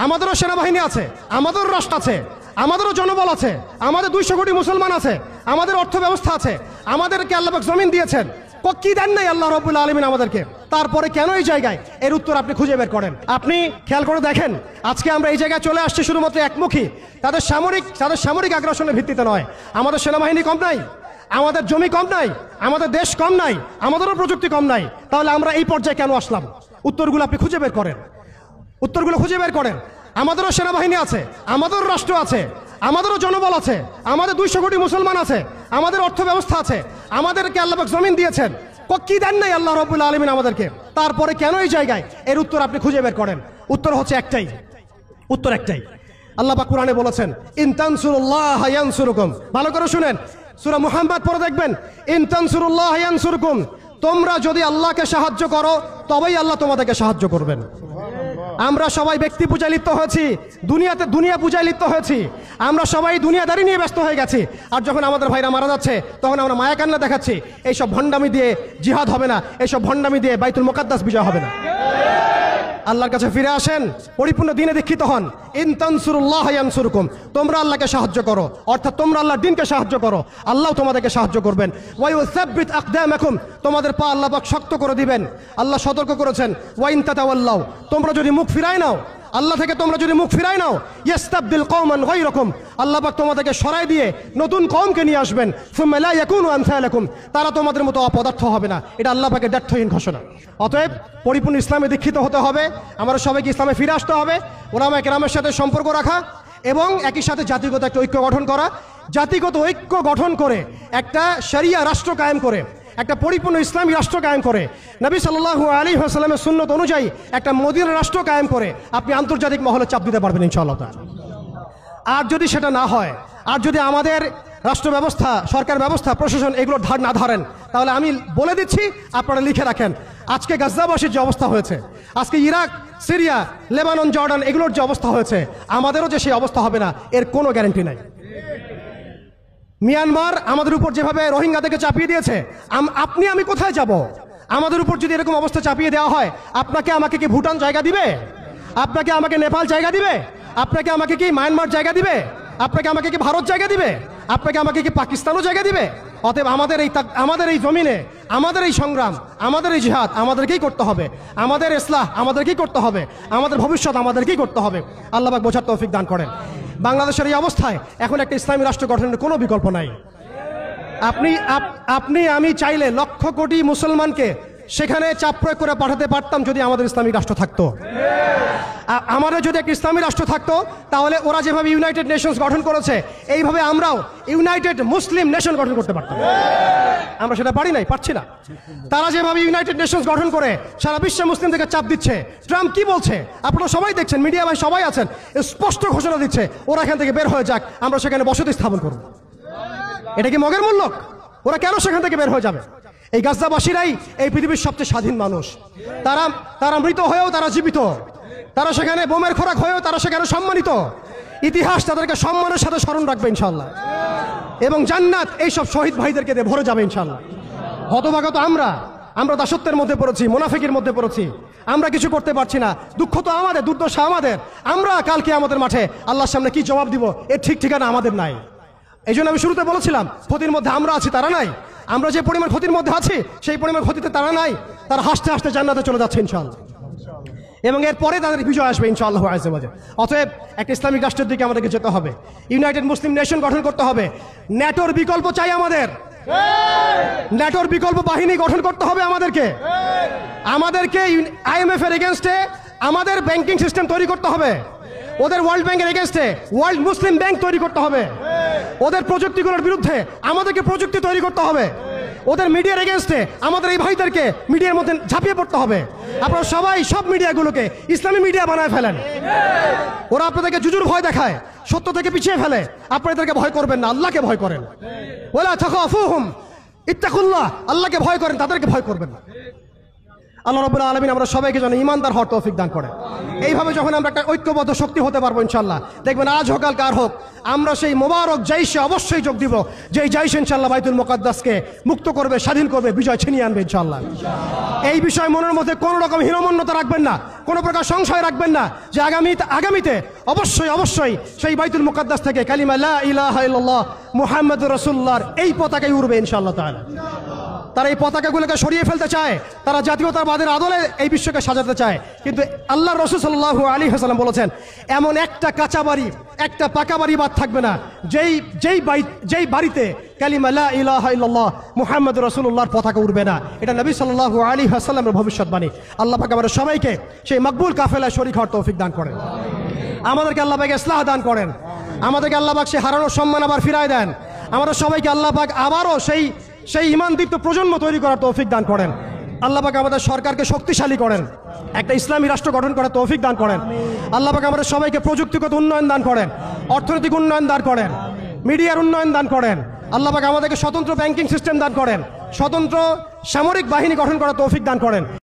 আমাদেরও সেনাবাহিনী আছে, আমাদেরও রাষ্ট্র আছে, আমাদেরও জনবল আছে, আমাদের 200 কোটি মুসলমান আছে, আমাদের অর্থ ব্যবস্থা আছে, আমাদেরকে আল্লাহ পাক জমিন দিয়েছেন, কি দেন নাই আল্লাহ রাব্বুল আলামিন আমাদেরকে? তারপরে কেন এই জায়গায়? এর উত্তর আপনি খুঁজে বের করেন। আপনি খেয়াল করে দেখেন, আজকে আমরা এই জায়গায় চলে আসছি শুধুমাত্র একমুখী, তাদের সামরিক আগ্রাসনের ভিত্তিতে নয়। আমাদের সেনাবাহিনী কম নাই, আমাদের জমি কম নাই, আমাদের দেশ কম নাই, আমাদেরও প্রযুক্তি কম নাই। তাহলে আমরা এই পর্যায়ে কেন আসলাম? উত্তরগুলো আপনি খুঁজে বের করেন, উত্তরগুলো খুঁজে বের করেন। আমাদেরও সেনাবাহিনী আছে, আমাদেরও রাষ্ট্র আছে, আমাদেরও জনবল আছে, আমাদের 200 কোটি মুসলমান আছে, আমাদের অর্থ ব্যবস্থা আছে, আমাদেরকে আল্লাহ পাক জমিন দিয়েছেন, কি দেন নাই আল্লাহ রাব্বুল আলামিন আমাদেরকে? তারপরে কেন এই জায়গায়? এর উত্তর আপনি খুঁজে বের করেন। উত্তর হচ্ছে একটাই, উত্তর একটাই। আল্লাহ পাক কোরআনে বলেছেন, ইন তানসুরুল্লাহ ইয়ানসুরুকুম। ভালো করে শুনেন, সূরা মুহাম্মদ পড়ে দেখবেন, ইন তানসুরুল্লাহ ইয়ানসুরুকুম। তোমরা যদি আল্লাহকে সাহায্য করো তবেই আল্লাহ তোমাদেরকে সাহায্য করবেন। আমরা সবাই ব্যক্তি পূজায় লিপ্ত হয়েছি, দুনিয়া পূজায় লিপ্ত হয়েছি, আমরা সবাই দুনিয়াদারি নিয়ে ব্যস্ত হয়ে গেছি। আর যখন আমাদের ভাইরা মারা যাচ্ছে তখন আমরা মায়া কান্না দেখাচ্ছি। এইসব ভণ্ডামি দিয়ে জিহাদ হবে না, এইসব ভণ্ডামি দিয়ে বাইতুল মুকাদ্দাস বিজয় হবে না। আল্লাহর কাছে ফিরে আসেন, পরিপূর্ণ দ্বীনে দীক্ষিত হন। ইন তানসুরুল্লাহ ইয়ানসুরকুম। তোমরা আল্লাহকে সাহায্য করো, অর্থাৎ তোমরা আল্লাহর দ্বীনকে সাহায্য করো, আল্লাহ তোমাদেরকে সাহায্য করবেন। ওয়া ইউসাব্বিত আকদামাকুম। তোমাদের পা আল্লাহ পাক শক্ত করে দিবেন। আল্লাহ সতর্ক করেছেন, ওয়া ইন তাতাওয়াল্লাউ। তোমরা যদি মুখ ফিরায় নাও, আল্লাহ থেকে তোমরা যদি মুখ ফিরায় নাও, ইস্তাবদিল কওমান গায়রাকুম। আল্লাহ পাক তোমাদেরকে সরাই দিয়ে নতুন কওমকে নিয়ে আসবেন। সুম্মা লা ইয়াকুনু আমসালাকুম। তারা তোমাদের মতো অপদার্থ হবে না। এটা আল্লাহ পাকের দ্ব্যর্থহীন ঘোষণা। অতএব পরিপূর্ণ ইসলামে দীক্ষিত হতে হবে, আমরা সবাইকে ইসলামে ফিরে আসতে হবে, ওলামায়ে কেরামের সাথে সম্পর্ক রাখা এবং একই সাথে জাতিগত একটা ঐক্য গঠন করা। জাতিগত ঐক্য গঠন করে একটা শরিয়া রাষ্ট্র কায়েম করে, একটা পরিপূর্ণ ইসলামী রাষ্ট্র কায়েম করে, নবী সাল্লাল্লাহু আলাইহি ওয়াসাল্লামের সুন্নত অনুযায়ী একটা মদিনা রাষ্ট্র কায়েম করে আপনি আন্তর্জাতিক মহলে চাপ দিতে পারবেন ইনশাআল্লাহ তাআলা। আর যদি সেটা না হয়, আর যদি আমাদের রাষ্ট্র ব্যবস্থা, সরকার ব্যবস্থা, প্রশাসন এগুলোর ধার না ধরেন, তাহলে আমি বলে দিচ্ছি, আপনারা লিখে রাখেন, আজকে গাজাবাসীর যে অবস্থা হয়েছে, আজকে ইরাক, সিরিয়া, লেবানন, জর্ডান এগুলোর যে অবস্থা হয়েছে, আমাদেরও যে সেই অবস্থা হবে না এর কোনো গ্যারান্টি নাই। মিয়ানমার আমাদের উপর যেভাবে রোহিঙ্গাদেরকে চাপিয়ে দিয়েছে, আপনি আমি কোথায় যাব? আমাদের উপর যদি এরকম অবস্থা চাপিয়ে দেওয়া হয়, আপনাকে আমাকে কি ভুটান জায়গা দিবে? আপনাকে আমাকে নেপাল জায়গা দিবে? আপনাকে আমাকে কি মায়ানমার জায়গা দিবে? আপনাকে আমাকে কি ভারত জায়গা দিবে? আপনাকে আমাকে কি পাকিস্তানও জায়গা দিবে? অতএব আমাদের এই জমিনে, আমাদের এই সংগ্রাম, আমাদের এই জিহাদ আমাদেরকেই করতে হবে, আমাদের ইসলাহ আমাদেরকেই করতে হবে, আমাদের ভবিষ্যৎ আমাদেরকেই করতে হবে। আল্লাহ পাক বোঝার তৌফিক দান করেন। বাংলাদেশের এই অবস্থায় এখন একটা ইসলামী রাষ্ট্র গঠনের কোনো বিকল্প নাই। আপনি আমি চাইলে লক্ষ কোটি মুসলমানকে সেখানে চাপ প্রয়োগ করে পাঠাতে পারতাম যদি আমাদের ইসলামিক রাষ্ট্র থাকতো। আমাদের যদি একটা ইসলামী রাষ্ট্র থাকতো, তাহলে ওরা যেভাবে ইউনাইটেড নেশনস গঠন করেছে, এইভাবে আমরাও ইউনাইটেড মুসলিম নেশন গঠন করতে পারতাম। আমরা সেটা পারি নাই, পারছি না। তারা যেভাবে ইউনাইটেড নেশনস গঠন করে সারা বিশ্বে মুসলিমদেরকে চাপ দিচ্ছে, ট্রাম্প কি বলছে আপনারা সবাই দেখছেন, মিডিয়া ভাই সবাই আছেন, স্পষ্ট ঘোষণা দিচ্ছে ওরা এখান থেকে বের হয়ে যাক, আমরা সেখানে বসতি স্থাপন করব। এটা কি মগের মূল্য? ওরা কেন সেখান থেকে বের হয়ে যাবে? এই গাজাবাসীরাই এই পৃথিবীর সবচেয়ে স্বাধীন মানুষ। তারা মৃত হয়েও তারা জীবিত, তারা সেখানে বোমের খোরাক হয়েও তারা সেখানে সম্মানিত। ইতিহাস তাদেরকে সম্মানের সাথে স্মরণ রাখবে ইনশাআল্লাহ, এবং জান্নাত এইসব শহীদ ভাইদেরকে দিয়ে ভরে যাবে ইনশাআল্লাহ। হতভাগা তো আমরা দাসত্বের মধ্যে পড়েছি, মুনাফিকের মধ্যে পড়েছি, আমরা কিছু করতে পারছি না। দুঃখ তো আমাদের, দুর্দশা আমাদের। আমরা কালকে আমাদের মাঠে আল্লাহর সামনে কি জবাব দিব এর ঠিক ঠিকানা আমাদের নাই। এই জন্য আমি শুরুতে বলেছিলাম, ক্ষতির মধ্যে আমরা আছি, তারা নাই। আমরা যে পরিমাণ ক্ষতির মধ্যে আছি সেই পরিমাণ ক্ষতিতে তারা নাই। তারা হাসতে হাসতে জান্নাতে চলে যাচ্ছে ইনশাআল্লাহ, এবং এরপরে তাদের বিজয় আসবে ইনশাআল্লাহ আযজা ওয়া জাল। অতএব একটা ইসলামিক রাষ্ট্রের দিকে আমাদেরকে যেতে হবে, ইউনাইটেড মুসলিম নেশন গঠন করতে হবে। ন্যাটোর বিকল্প চাই আমাদের, ন্যাটোর বিকল্প বাহিনী গঠন করতে হবে আমাদেরকে IMF এর এগেইনস্টে আমাদের ব্যাংকিং সিস্টেম তৈরি করতে হবে, ওদের ওয়ার্ল্ড ব্যাংকের এগেইনস্টে ওয়ার্ল্ড মুসলিম ব্যাংক তৈরি করতে হবে, ওদের প্রযুক্তিগুলোর বিরুদ্ধে আমাদেরকে প্রযুক্তি তৈরি করতে হবে, ওদের মিডিয়ার এগেইনস্টে আমাদের এই ভাইদেরকে মিডিয়ার মধ্যে ঝাঁপিয়ে পড়তে হবে। আপনারা সবাই সব মিডিয়াগুলোকে ইসলামী মিডিয়া বানায় ফেলেন। ওরা আপনাদেরকে জুজুর ভয় দেখায়, সত্য থেকে পিছিয়ে ফেলে। আপনারা এদেরকে ভয় করবেন না, আল্লাহকে ভয় করেন। ওয়ালা তাখাফুহুম ইত্তাকুল্লাহ, আল্লাহকে ভয় করেন, তাদেরকে ভয় করবেন না। আল্লাহ রাব্বুল আলামিন আমরা সবাইকে যেন ঈমানদার হওয়ার তৌফিক দান করে। এইভাবে যখন আমরা একটা ঐক্যবদ্ধ শক্তি হতে পারবো ইনশাআল্লাহ, দেখবেন আজ হোক কাল কার হোক, আমরা সেই মোবারক জাইশে অবশ্যই যোগ দিব, যেই জাইশ ইনশাআল্লাহ বাইতুল মুকাদ্দাসকে মুক্ত করবে, স্বাধীন করবে, বিজয় ছিনিয়ে আনবে ইনশাআল্লাহ। এই বিষয়ে মনের মধ্যে কোনো রকম হীনমন্যতা রাখবেন না, কোনো প্রকার সংশয় রাখবেন না যে আগামীতে অবশ্যই সেই বাইতুল মুকাদ্দাস থেকে কালিমা লা ইলাহা ইল্লাল্লাহ মুহাম্মাদুর রাসূলুল্লাহর এই পতাকাই উড়বে ইনশাআল্লাহ তাআলা। তারা এই পতাকাগুলোকে সরিয়ে ফেলতে চায়, তারা জাতীয়তাবাদের আদলে এই বিশ্বকে সাজাতে চায়, কিন্তু আল্লাহ রাসূল সাল্লাল্লাহু আলাইহি ওয়াসাল্লাম বলেছেন এমন একটা কাঁচা বাড়ি, একটা পাকা বাড়ি বাদ থাকবে না যেই বাড়িতে কালিমা লা ইলাহা ইল্লাল্লাহ মুহাম্মাদুর রাসূলুল্লাহর পতাকা উড়বে না। এটা নবী সাল্লাল্লাহু আলাইহি ওয়াসাল্লামের ভবিষ্যৎবাণী। আল্লাহ পাক আমাদের সবাইকে সেই মকবুল কাফেলায় শরীক হওয়ার তৌফিক দান করেন, আমাদেরকে আল্লাহ পাক ইসলাহ দান করেন, আমাদেরকে আল্লাহ পাক সেই হারানোর সম্মান আবার ফিরায় দেন, আমাদের সবাইকে আল্লাহ পাক আবারও সেই ঈমানদীপ্ত প্রজন্ম তৈরি করার তৌফিক দান করেন। আল্লাহ পাক আমাদের সরকারকে শক্তিশালী করেন, একটা ইসলামী রাষ্ট্র গঠন করার তৌফিক দান করেন। আল্লাহ পাক আমাদের সবাইকে প্রযুক্তিগত উন্নয়ন দান করেন, অর্থনৈতিক উন্নয়ন দান করেন, মিডিয়ার উন্নয়ন দান করেন। আল্লাহ পাক আমাদেরকে স্বতন্ত্র ব্যাংকিং সিস্টেম দান করেন, স্বতন্ত্র সামরিক বাহিনী গঠন করার তৌফিক দান করেন।